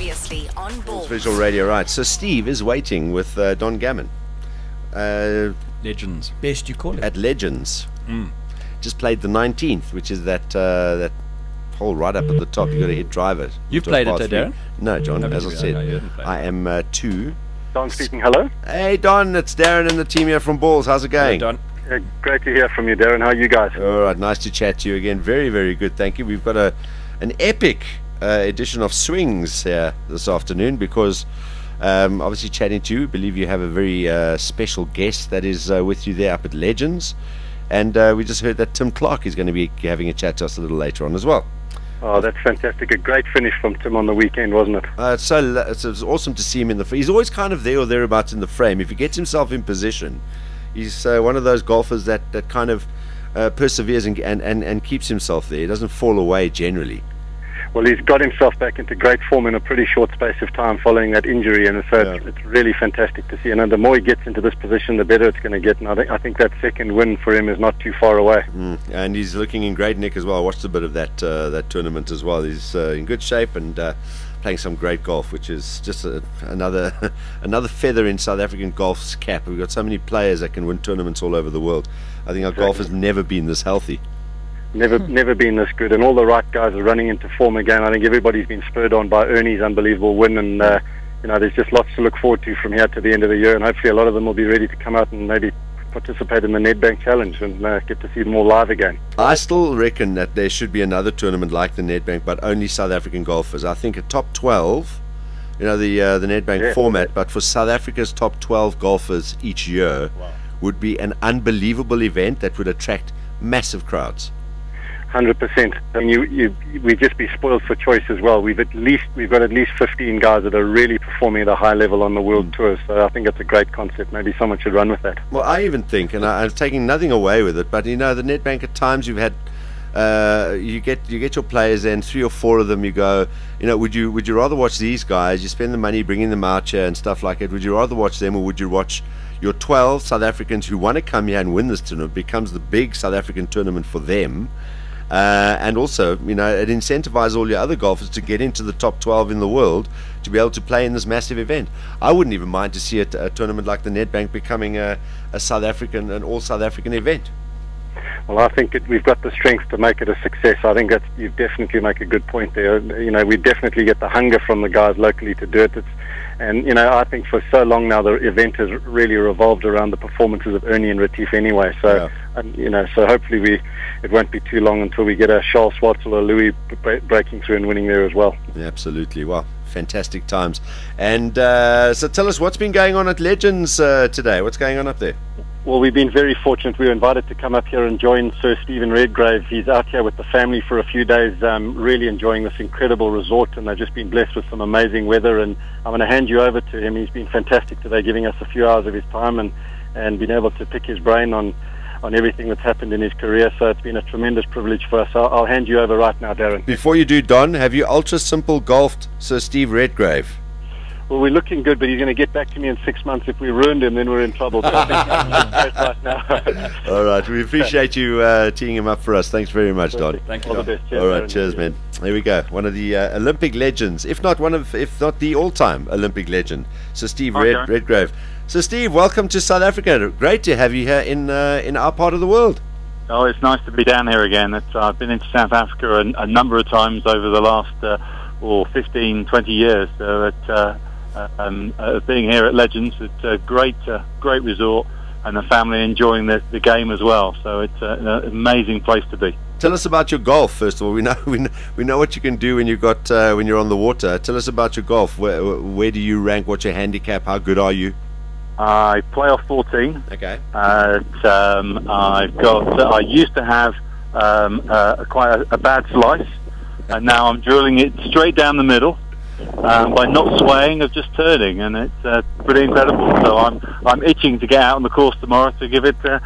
Previously on board. Visual Radio, right. So Steve is waiting with Don Gammon. Legends. Best you call it. At Legends. Just played the 19th, which is that hole right up at the top. You've got to hit drive it. You've played it, Darren? No, John, Haven't as I you? said, No, you haven't played I am 2. Don speaking, hello. Hey, Don, it's Darren and the team here from Balls. How's it going? Don. Great to hear from you, Darren. How are you guys? All right, nice to chat to you again. Very, very good, thank you. We've got an epic edition of Swingz here this afternoon because obviously chatting to you, I believe you have a very special guest that is with you there up at Legends. And we just heard that Tim Clark is going to be having a chat to us a little later on as well. Oh, that's fantastic. A great finish from Tim on the weekend, wasn't it? It's awesome to see him in the frame. He's always kind of there or thereabouts in the frame. If he gets himself in position, he's one of those golfers that kind of perseveres and keeps himself there. He doesn't fall away generally. Well, he's got himself back into great form in a pretty short space of time following that injury, and so it's really fantastic to see. And the more he gets into this position, the better it's going to get. And I think that second win for him is not too far away. And he's looking in great nick as well. I watched a bit of that tournament as well. He's in good shape and playing some great golf, which is just another feather in South African golf's cap. We've got so many players that can win tournaments all over the world. I think our golf has never been this healthy. Never been this good, and all the right guys are running into form again. I think everybody's been spurred on by Ernie's unbelievable win, and there's just lots to look forward to from here to the end of the year, and hopefully a lot of them will be ready to come out and maybe participate in the Nedbank Challenge and get to see them all live again. I still reckon that there should be another tournament like the Nedbank, but only South African golfers. I think a top 12, the Nedbank format, but for South Africa's top 12 golfers each year would be an unbelievable event that would attract massive crowds. 100%. I mean, we'd just be spoiled for choice as well. We've got at least 15 guys that are really performing at a high level on the world tour. So I think it's a great concept. Maybe someone should run with that. Well, I even think, and I'm taking nothing away with it, but the Nedbank at times you've had, you get your players and 3 or 4 of them. You go, would you rather watch these guys? You spend the money bringing them out here and stuff like it. Would you rather watch them, or would you watch your 12 South Africans who want to come here and win this tournament? It becomes the big South African tournament for them. And also, it incentivizes all your other golfers to get into the top 12 in the world to be able to play in this massive event. I wouldn't even mind to see a tournament like the Nedbank becoming an all South African event. Well, I think we've got the strength to make it a success. I think you definitely make a good point there. We definitely get the hunger from the guys locally to do it. I think for so long now the event has really revolved around the performances of Ernie and Retief anyway. So, so hopefully it won't be too long until we get a Charles Schwartzel or Louis breaking through and winning there as well. Yeah, absolutely. Well, fantastic times. And so tell us what's been going on at Legends today. What's going on up there? Well, we've been very fortunate. We were invited to come up here and join Sir Stephen Redgrave. He's out here with the family for a few days, really enjoying this incredible resort, and they've just been blessed with some amazing weather. And I'm going to hand you over to him. He's been fantastic today, giving us a few hours of his time and being able to pick his brain on everything that's happened in his career. So it's been a tremendous privilege for us. I'll hand you over right now, Darren. Before you do, Don, have you ultra simple golfed Sir Steve Redgrave? Well, we're looking good, but he's going to get back to me in 6 months. If we ruined him, then we're in trouble. So I think he's right now. All right, we appreciate you teeing him up for us. Thanks very much, Don. Thank you. All the best. Cheers, all right, Darren. cheers, man. There we go. One of the Olympic legends, if not the all-time Olympic legend, Sir Steve Redgrave. So, Steve, welcome to South Africa. Great to have you here in our part of the world. Oh, it's nice to be down here again. I've been into South Africa a number of times over the last 15, 20 years. So being here at Legends, it's a great resort, and the family enjoying the game as well. So it's an amazing place to be. Tell us about your golf first of all. We know what you can do when when you're on the water. Tell us about your golf. Where do you rank? What's your handicap? How good are you? I play off 14. Okay. I used to have quite a bad slice, and now I'm drilling it straight down the middle. By not swaying, of just turning, and it's pretty incredible. So I'm itching to get out on the course tomorrow to give it a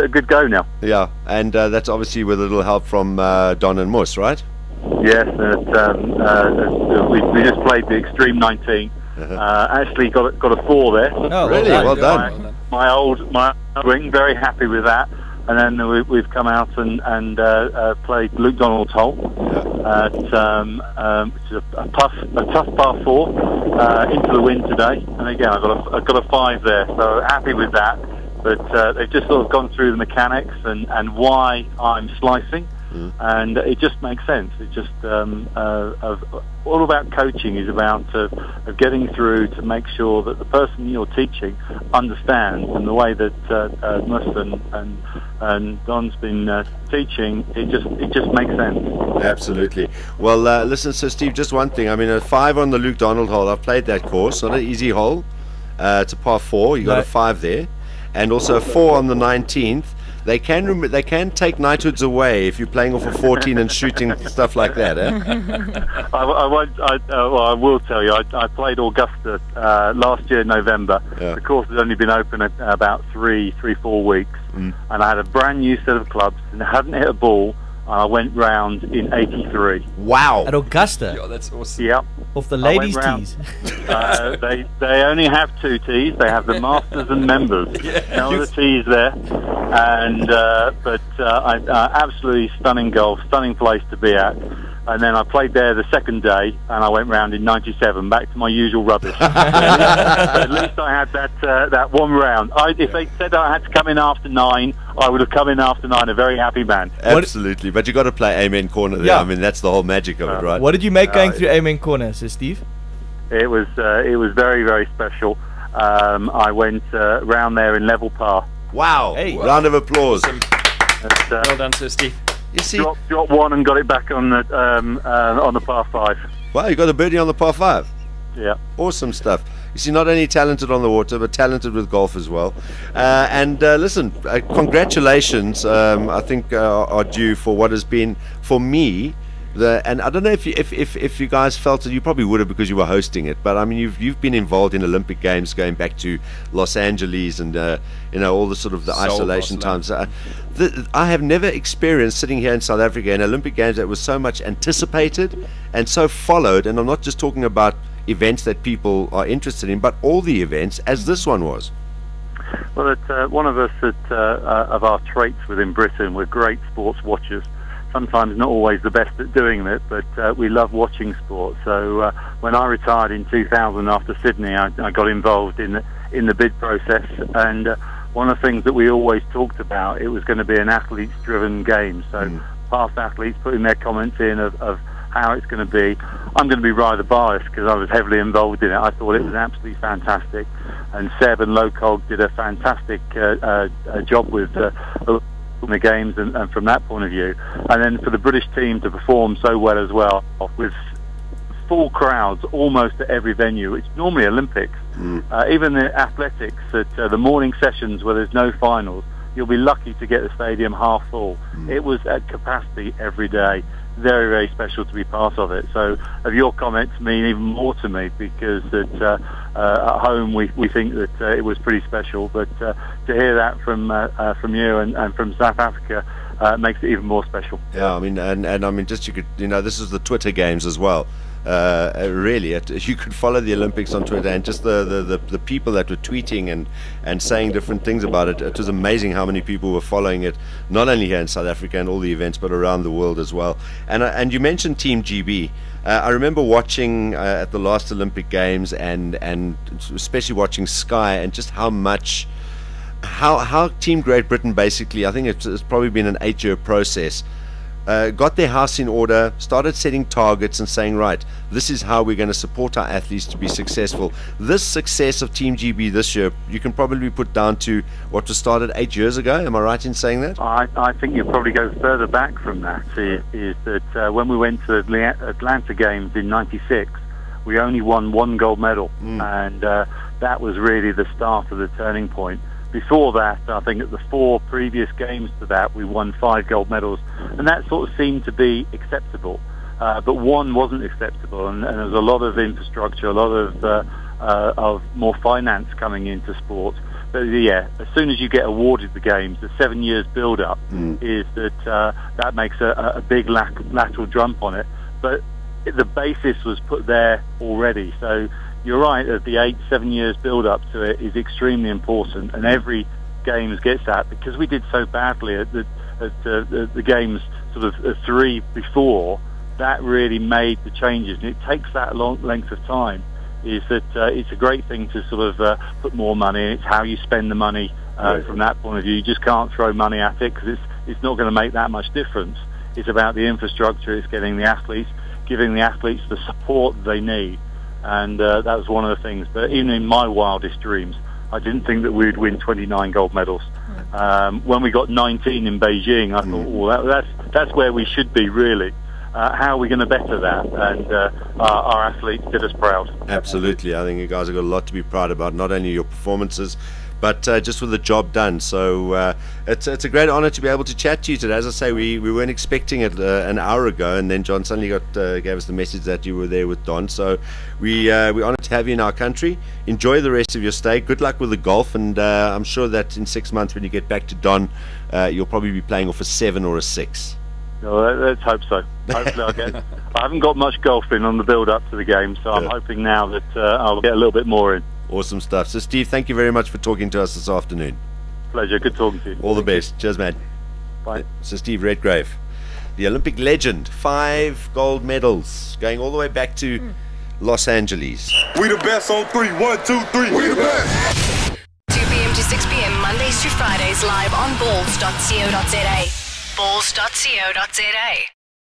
good go now. Yeah, and that's obviously with a little help from Don and Moose, right? Yes, we just played the Extreme 19. Actually got a 4 there. Oh, really? Well done. My old swing, very happy with that. and then we've come out and played Luke Donald's hole, at, which is a tough par 4 into the wind today. And again, I've got a 5 there, so happy with that. But they've just sort of gone through the mechanics and why I'm slicing. And it just makes sense. It just all about coaching is about of getting through to make sure that the person you're teaching understands, and the way that Mus and Don's been teaching, it just makes sense. Absolutely. Well, listen, so Steve, just one thing. I mean, a 5 on the Luke Donald hole. I've played that course. Not an easy hole. It's a par 4. You got a 5 there, and also a 4 on the 19th. They can take knighthoods away if you're playing off a 14 and shooting stuff like that. I will tell you, I played Augusta last year in November. Yeah. The course has only been open about 3-4 weeks, and I had a brand new set of clubs and hadn't hit a ball. I went round in 83. Wow! At Augusta? Yeah, that's awesome. Yep. Off the ladies' tees? They only have 2 tees. They have the Masters and Members. No other tees there. And but absolutely stunning golf, stunning place to be at. And then I played there the second day, and I went round in 97, back to my usual rubbish. At least I had that one round. If they said I had to come in after 9, I would have come in after 9, a very happy man. Absolutely, but you got to play Amen Corner there. Yeah. I mean, that's the whole magic of it, right? What did you make going through Amen Corner, Sir Steve? It was very, very special. I went round there in level par. Wow! Hey. Round of applause. Awesome. Well done, Sir Steve. You see, Dropped 1 and got it back on the par 5. wow, you got a birdie on the par 5. Yeah. Awesome stuff. You see, not only talented on the water, but talented with golf as well. Listen, congratulations, I think, are due for what has been, for me, and I don't know if you guys felt it. You probably would have, because you were hosting it. But I mean, you've been involved in Olympic Games going back to Los Angeles and all the sort of the Seoul, isolation times. I have never experienced sitting here in South Africa in Olympic Games that was so much anticipated and so followed. And I'm not just talking about events that people are interested in, but all the events, as this one was. Well, one of us of our traits within Britain, we're great sports watchers. Sometimes not always the best at doing it, but we love watching sport. So when I retired in 2000 after Sydney, I got involved in the bid process, and one of the things that we always talked about, it was going to be an athletes-driven game. So past athletes putting their comments in of how it's going to be. I'm going to be rather biased because I was heavily involved in it. I thought it was absolutely fantastic, and Seb and Locog did a fantastic job with the games, and from that point of view, and then for the British team to perform so well as well, with full crowds almost at every venue. It's normally Olympics. Even the athletics at the morning sessions where there's no finals, you'll be lucky to get the stadium half full. It was at capacity every day. Very, very special to be part of it. So your comments mean even more to me, because at home we think that it was pretty special, but to hear that from you and from South Africa makes it even more special. Yeah, I mean, and I mean, just you could, this is the Twitter games as well. Really, you could follow the Olympics on Twitter, and just the people that were tweeting and saying different things about it. It was amazing how many people were following it, not only here in South Africa and all the events, but around the world as well. And you mentioned Team GB. I remember watching at the last Olympic Games, and especially watching Sky, and just how much how Team Great Britain, basically, I think it's probably been an 8-year process. Got their house in order, started setting targets and saying, right, this is how we're going to support our athletes to be successful. This success of Team GB this year, you can probably put down to what was started 8 years ago. Am I right in saying that? I think you'll probably go further back from that. Is that when we went to the Atlanta Games in '96, we only won 1 gold medal, and that was really the start of the turning point. Before that, I think at the 4 previous games to that, we won 5 gold medals, and that sort of seemed to be acceptable. But 1 wasn't acceptable, and there was a lot of infrastructure, a lot of more finance coming into sport. But yeah, as soon as you get awarded the games, the 7 years build-up is that makes a big lateral jump on it. But the basis was put there already, so. You're right, that the 8-7 years build up to it is extremely important, and every games gets at, because we did so badly at the games sort of 3 before. That really made the changes, and it takes that long length of time. Is that it's a great thing to sort of put more money in. It's how you spend the money from that point of view. You just can't throw money at it, because it's not going to make that much difference. It's about the infrastructure. It's getting the athletes, giving the athletes the support that they need, and that was one of the things. But even in my wildest dreams, I didn't think that we'd win 29 gold medals. When we got 19 in Beijing, I thought, well, that's where we should be, really. How are we going to better that? And our athletes did us proud. Absolutely. I think you guys have got a lot to be proud about, not only your performances, but just for the job done. So it's a great honor to be able to chat to you today. As I say, we weren't expecting it an hour ago, and then John suddenly gave us the message that you were there with Don. So we're honored to have you in our country. Enjoy the rest of your stay. Good luck with the golf, and I'm sure that in 6 months when you get back to Don, you'll probably be playing off a 7 or a 6. No, let's hope so. Hopefully I haven't got much golf in on the build-up to the game, so I'm hoping now that I'll get a little bit more in. Awesome stuff. So, Steve, thank you very much for talking to us this afternoon. Pleasure. Good talking to you. All the best. Cheers, man. Bye. So, Steve Redgrave, the Olympic legend, 5 gold medals, going all the way back to Los Angeles. We the best on 3. 1, 2, 3. We the best. 2 p.m. to 6 p.m. Mondays to Fridays live on balls.co.za. balls.co.za.